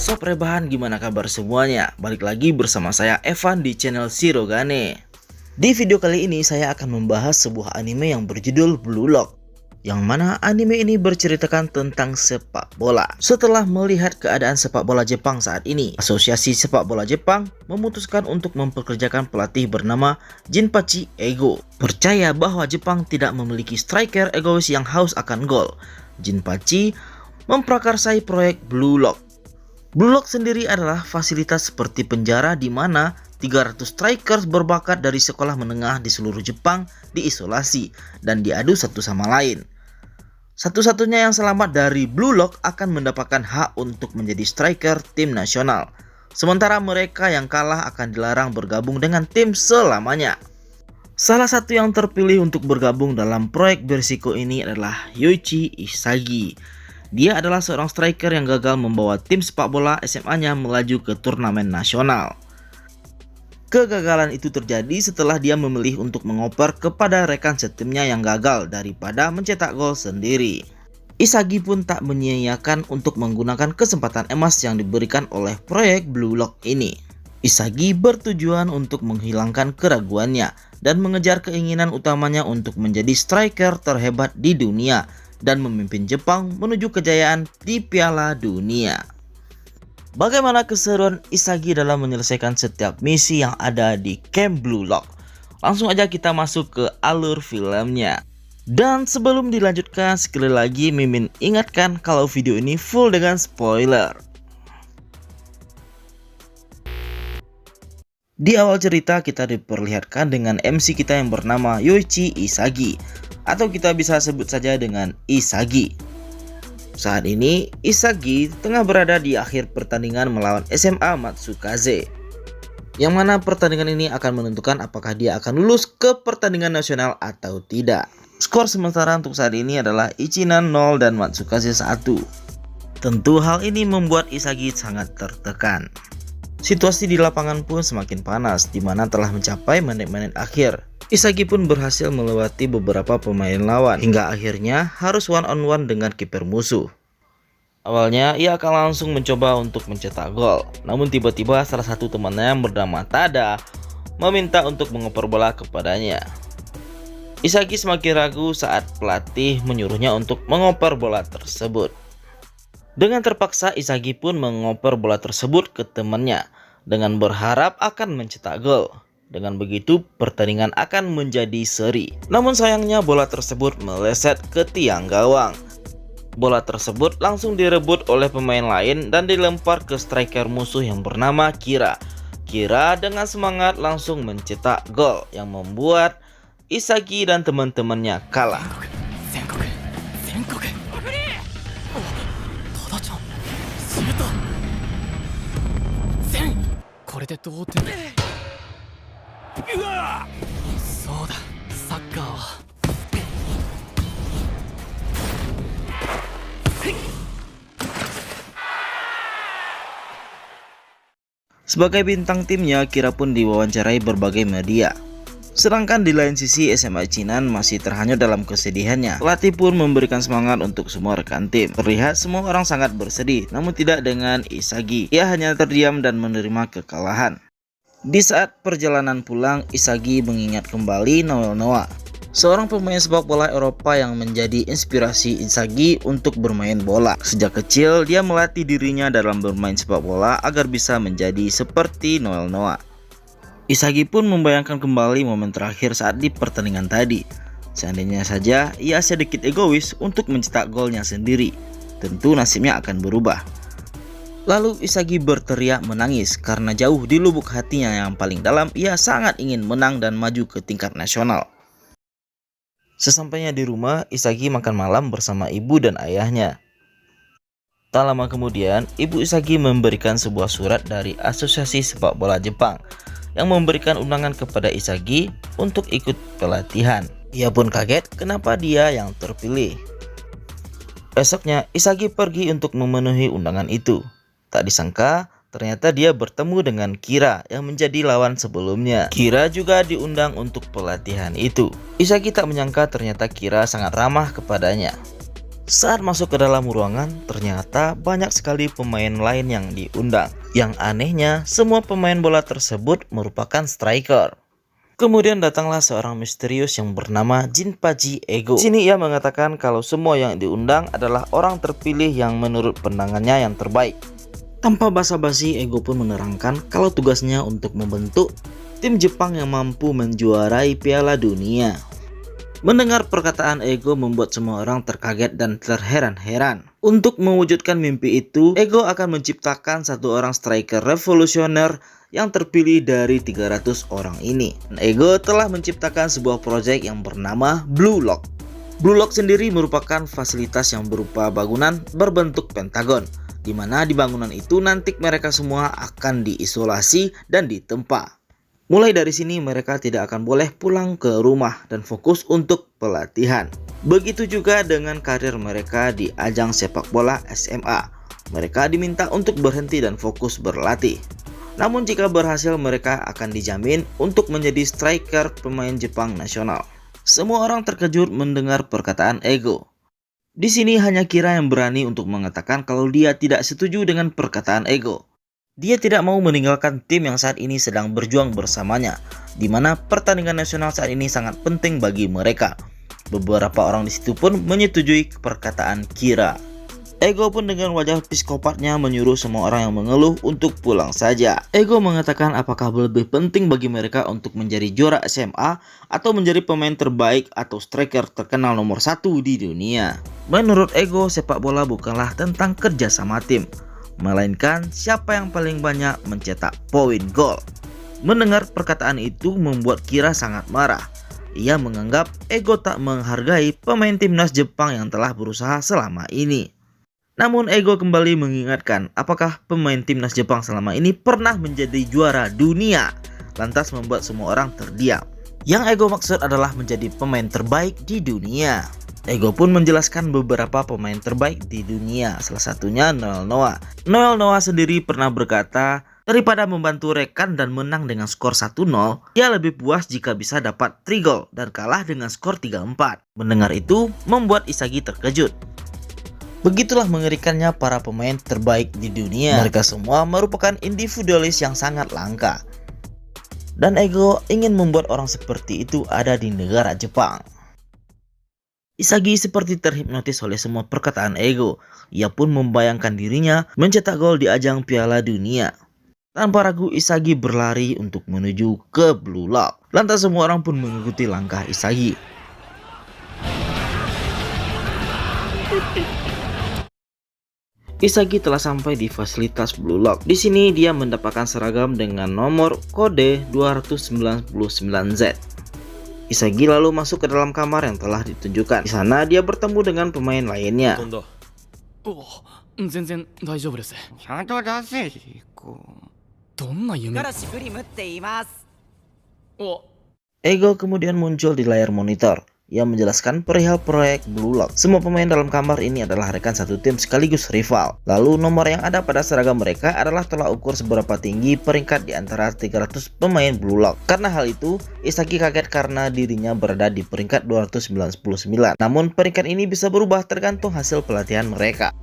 Sob rebahan, gimana kabar semuanya? Balik lagi bersama saya Evan di channel Shirogane. Di video kali ini saya akan membahas sebuah anime yang berjudul Blue Lock, yang mana anime ini berceritakan tentang sepak bola. Setelah melihat keadaan sepak bola Jepang saat ini, Asosiasi Sepak Bola Jepang memutuskan untuk mempekerjakan pelatih bernama Jinpachi Ego. Percaya bahwa Jepang tidak memiliki striker egois yang haus akan gol, Jinpachi memprakarsai proyek Blue Lock. Blue Lock sendiri adalah fasilitas seperti penjara di mana 300 strikers berbakat dari sekolah menengah di seluruh Jepang diisolasi dan diadu satu sama lain. Satu-satunya yang selamat dari Blue Lock akan mendapatkan hak untuk menjadi striker tim nasional. Sementara mereka yang kalah akan dilarang bergabung dengan tim selamanya. Salah satu yang terpilih untuk bergabung dalam proyek berisiko ini adalah Yoichi Isagi. Dia adalah seorang striker yang gagal membawa tim sepak bola SMA-nya melaju ke turnamen nasional. Kegagalan itu terjadi setelah dia memilih untuk mengoper kepada rekan setimnya yang gagal daripada mencetak gol sendiri. Isagi pun tak menyia-nyiakan untuk menggunakan kesempatan emas yang diberikan oleh proyek Blue Lock ini. Isagi bertujuan untuk menghilangkan keraguannya dan mengejar keinginan utamanya untuk menjadi striker terhebat di dunia dan memimpin Jepang menuju kejayaan di Piala Dunia. Bagaimana keseruan Isagi dalam menyelesaikan setiap misi yang ada di Camp Blue Lock? Langsung aja kita masuk ke alur filmnya. Dan sebelum dilanjutkan, sekali lagi Mimin ingatkan kalau video ini full dengan spoiler. Di awal cerita kita diperlihatkan dengan MC kita yang bernama Yoichi Isagi, atau kita bisa sebut saja dengan Isagi. Saat ini Isagi tengah berada di akhir pertandingan melawan SMA Matsukaze, yang mana pertandingan ini akan menentukan apakah dia akan lulus ke pertandingan nasional atau tidak. Skor sementara untuk saat ini adalah Ichinan 0 dan Matsukaze 1. Tentu hal ini membuat Isagi sangat tertekan. Situasi di lapangan pun semakin panas, di mana telah mencapai menit-menit akhir. Isagi pun berhasil melewati beberapa pemain lawan, hingga akhirnya harus one on one dengan kiper musuh. Awalnya ia akan langsung mencoba untuk mencetak gol, namun tiba-tiba salah satu temannya yang bernama Tada meminta untuk mengoper bola kepadanya. Isagi semakin ragu saat pelatih menyuruhnya untuk mengoper bola tersebut. Dengan terpaksa Isagi pun mengoper bola tersebut ke temannya dengan berharap akan mencetak gol. Dengan begitu pertandingan akan menjadi seri. Namun sayangnya bola tersebut meleset ke tiang gawang. Bola tersebut langsung direbut oleh pemain lain dan dilempar ke striker musuh yang bernama Kira. Kira dengan semangat langsung mencetak gol yang membuat Isagi dan teman-temannya kalah. Sebagai bintang timnya, Kira pun diwawancarai berbagai media. Sedangkan di lain sisi SMA Ichinan masih terhanyut dalam kesedihannya. Pelatih pun memberikan semangat untuk semua rekan tim. Terlihat semua orang sangat bersedih, namun tidak dengan Isagi. Ia hanya terdiam dan menerima kekalahan. Di saat perjalanan pulang, Isagi mengingat kembali Noel Noah, seorang pemain sepak bola Eropa yang menjadi inspirasi Isagi untuk bermain bola. Sejak kecil, dia melatih dirinya dalam bermain sepak bola agar bisa menjadi seperti Noel Noah. Isagi pun membayangkan kembali momen terakhir saat di pertandingan tadi. Seandainya saja ia sedikit egois untuk mencetak golnya sendiri, tentu nasibnya akan berubah. Lalu Isagi berteriak menangis karena jauh di lubuk hatinya yang paling dalam ia sangat ingin menang dan maju ke tingkat nasional. Sesampainya di rumah, Isagi makan malam bersama ibu dan ayahnya. Tak lama kemudian, ibu Isagi memberikan sebuah surat dari Asosiasi Sepak Bola Jepang yang memberikan undangan kepada Isagi untuk ikut pelatihan. Ia pun kaget kenapa dia yang terpilih. Besoknya Isagi pergi untuk memenuhi undangan itu. Tak disangka ternyata dia bertemu dengan Kira yang menjadi lawan sebelumnya. Kira juga diundang untuk pelatihan itu. Isagi tak menyangka ternyata Kira sangat ramah kepadanya. Saat masuk ke dalam ruangan, ternyata banyak sekali pemain lain yang diundang. Yang anehnya, semua pemain bola tersebut merupakan striker. Kemudian datanglah seorang misterius yang bernama Jinpachi Ego. Di sini ia mengatakan kalau semua yang diundang adalah orang terpilih yang menurut pandangannya yang terbaik. Tanpa basa-basi, Ego pun menerangkan kalau tugasnya untuk membentuk tim Jepang yang mampu menjuarai Piala Dunia. Mendengar perkataan Ego membuat semua orang terkaget dan terheran-heran. Untuk mewujudkan mimpi itu, Ego akan menciptakan satu orang striker revolusioner yang terpilih dari 300 orang ini. Ego telah menciptakan sebuah proyek yang bernama Blue Lock. Blue Lock sendiri merupakan fasilitas yang berupa bangunan berbentuk pentagon, di mana di bangunan itu nanti mereka semua akan diisolasi dan ditempa. Mulai dari sini mereka tidak akan boleh pulang ke rumah dan fokus untuk pelatihan. Begitu juga dengan karir mereka di ajang sepak bola SMA. Mereka diminta untuk berhenti dan fokus berlatih. Namun jika berhasil mereka akan dijamin untuk menjadi striker pemain Jepang nasional. Semua orang terkejut mendengar perkataan Ego. Di sini hanya Kira yang berani untuk mengatakan kalau dia tidak setuju dengan perkataan Ego. Dia tidak mau meninggalkan tim yang saat ini sedang berjuang bersamanya, di mana pertandingan nasional saat ini sangat penting bagi mereka. Beberapa orang di situ pun menyetujui perkataan Kira. Ego pun dengan wajah psikopatnya menyuruh semua orang yang mengeluh untuk pulang saja. Ego mengatakan apakah lebih penting bagi mereka untuk menjadi juara SMA atau menjadi pemain terbaik atau striker terkenal nomor 1 di dunia. Menurut Ego, sepak bola bukanlah tentang kerja sama tim, melainkan siapa yang paling banyak mencetak poin gol. Mendengar perkataan itu membuat Kira sangat marah. Ia menganggap Ego tak menghargai pemain timnas Jepang yang telah berusaha selama ini. Namun Ego kembali mengingatkan apakah pemain timnas Jepang selama ini pernah menjadi juara dunia, lantas membuat semua orang terdiam. Yang Ego maksud adalah menjadi pemain terbaik di dunia. Ego pun menjelaskan beberapa pemain terbaik di dunia, salah satunya Noel Noah. Noel Noah sendiri pernah berkata, daripada membantu rekan dan menang dengan skor 1-0, dia lebih puas jika bisa dapat 3 gol dan kalah dengan skor 3-4. Mendengar itu membuat Isagi terkejut. Begitulah mengerikannya para pemain terbaik di dunia. Mereka semua merupakan individualis yang sangat langka. Dan Ego ingin membuat orang seperti itu ada di negara Jepang. Isagi seperti terhipnotis oleh semua perkataan Ego. Ia pun membayangkan dirinya mencetak gol di ajang Piala Dunia. Tanpa ragu Isagi berlari untuk menuju ke Blue Lock. Lantas semua orang pun mengikuti langkah Isagi. Isagi telah sampai di fasilitas Blue Lock. Di sini dia mendapatkan seragam dengan nomor kode 299Z. Isagi lalu masuk ke dalam kamar yang telah ditunjukkan. Di sana dia bertemu dengan pemain lainnya. Ego kemudian muncul di layar monitor. Ia menjelaskan perihal proyek Blue Lock. Semua pemain dalam kamar ini adalah rekan satu tim sekaligus rival. Lalu nomor yang ada pada seragam mereka adalah tolak ukur seberapa tinggi peringkat di antara 300 pemain Blue Lock. Karena hal itu, Isagi kaget karena dirinya berada di peringkat 299. Namun peringkat ini bisa berubah tergantung hasil pelatihan mereka.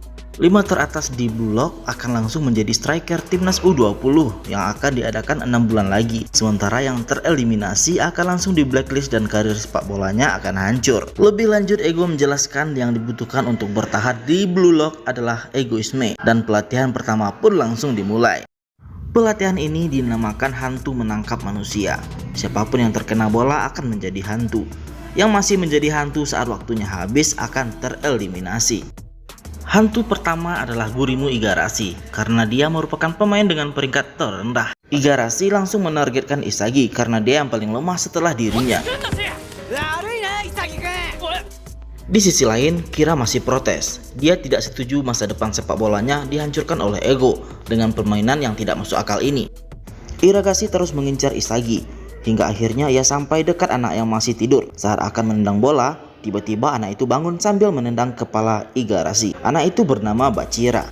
5 teratas di Blue Lock akan langsung menjadi striker timnas U20 yang akan diadakan 6 bulan lagi. Sementara yang tereliminasi akan langsung di blacklist dan karir sepak bolanya akan hancur. Lebih lanjut Ego menjelaskan yang dibutuhkan untuk bertahan di Blue Lock adalah egoisme, dan pelatihan pertama pun langsung dimulai. Pelatihan ini dinamakan hantu menangkap manusia. Siapapun yang terkena bola akan menjadi hantu. Yang masih menjadi hantu saat waktunya habis akan tereliminasi. Hantu pertama adalah Gurimu Igarashi, karena dia merupakan pemain dengan peringkat terendah. Igarashi langsung menargetkan Isagi karena dia yang paling lemah setelah dirinya. Di sisi lain, Kira masih protes. Dia tidak setuju masa depan sepak bolanya dihancurkan oleh Ego dengan permainan yang tidak masuk akal ini. Igarashi terus mengincar Isagi, hingga akhirnya ia sampai dekat anak yang masih tidur. Saat akan menendang bola, tiba-tiba anak itu bangun sambil menendang kepala Igarashi. Anak itu bernama Bachira.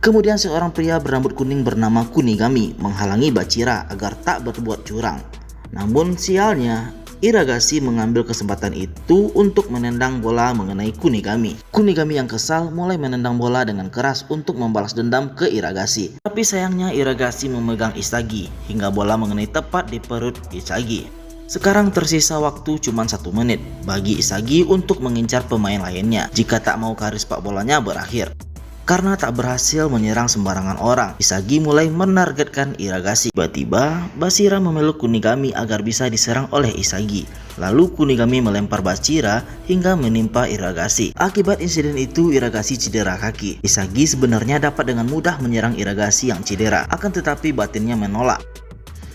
Kemudian seorang pria berambut kuning bernama Kunigami menghalangi Bachira agar tak berbuat curang. Namun sialnya, Iragashi mengambil kesempatan itu untuk menendang bola mengenai Kunigami. Kunigami yang kesal mulai menendang bola dengan keras untuk membalas dendam ke Iragashi. Tapi sayangnya Iragashi memegang Isagi hingga bola mengenai tepat di perut Isagi. Sekarang tersisa waktu cuma 1 menit bagi Isagi untuk mengincar pemain lainnya jika tak mau karir sepak bolanya berakhir. Karena tak berhasil menyerang sembarangan orang, Isagi mulai menargetkan Iragashi. Tiba-tiba, Bashira memeluk Kunigami agar bisa diserang oleh Isagi. Lalu Kunigami melempar Bashira hingga menimpa Iragashi. Akibat insiden itu, Iragashi cedera kaki. Isagi sebenarnya dapat dengan mudah menyerang Iragashi yang cedera, akan tetapi batinnya menolak.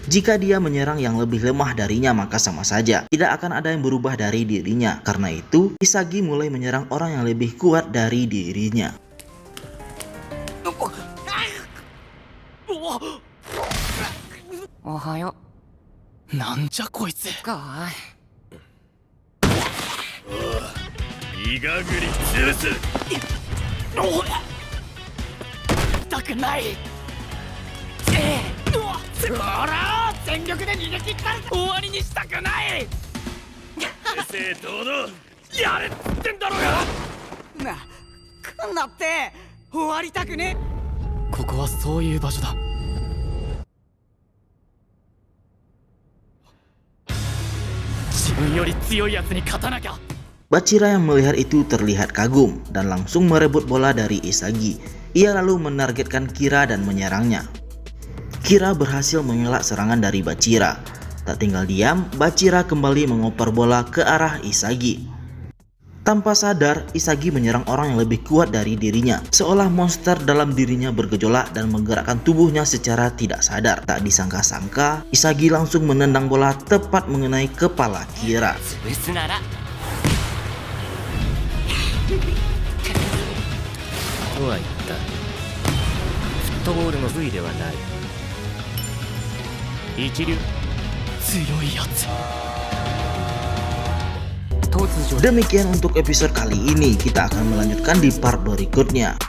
Jika dia menyerang yang lebih lemah darinya maka sama saja, tidak akan ada yang berubah dari dirinya. Karena itu, Isagi mulai menyerang orang yang lebih kuat dari dirinya. おはよなんじゃこいつ。うかイガグリ潰す。痛くない。ほら全力で逃げ切ったら終わりにしたくない。正々堂々やれっつってんだろうが。来んなって終わりたくね。ここはそういう場所だ。自分より強いやつに勝たなきゃ。 Bashira yang melihat itu terlihat kagum dan langsung merebut bola dari Isagi. Ia lalu menargetkan Kira dan menyerangnya. Kira berhasil mengelak serangan dari Bashira. Tak tinggal diam, Bashira kembali mengoper bola ke arah Isagi. Tanpa sadar, Isagi menyerang orang yang lebih kuat dari dirinya. Seolah monster dalam dirinya bergejolak dan menggerakkan tubuhnya secara tidak sadar. Tak disangka-sangka, Isagi langsung menendang bola tepat mengenai kepala Kira. 潰すなら とは言ったフットボールの部位ではない一流強いやつ。 突如 Demikian untuk episode kali ini, kita akan melanjutkan di part berikutnya.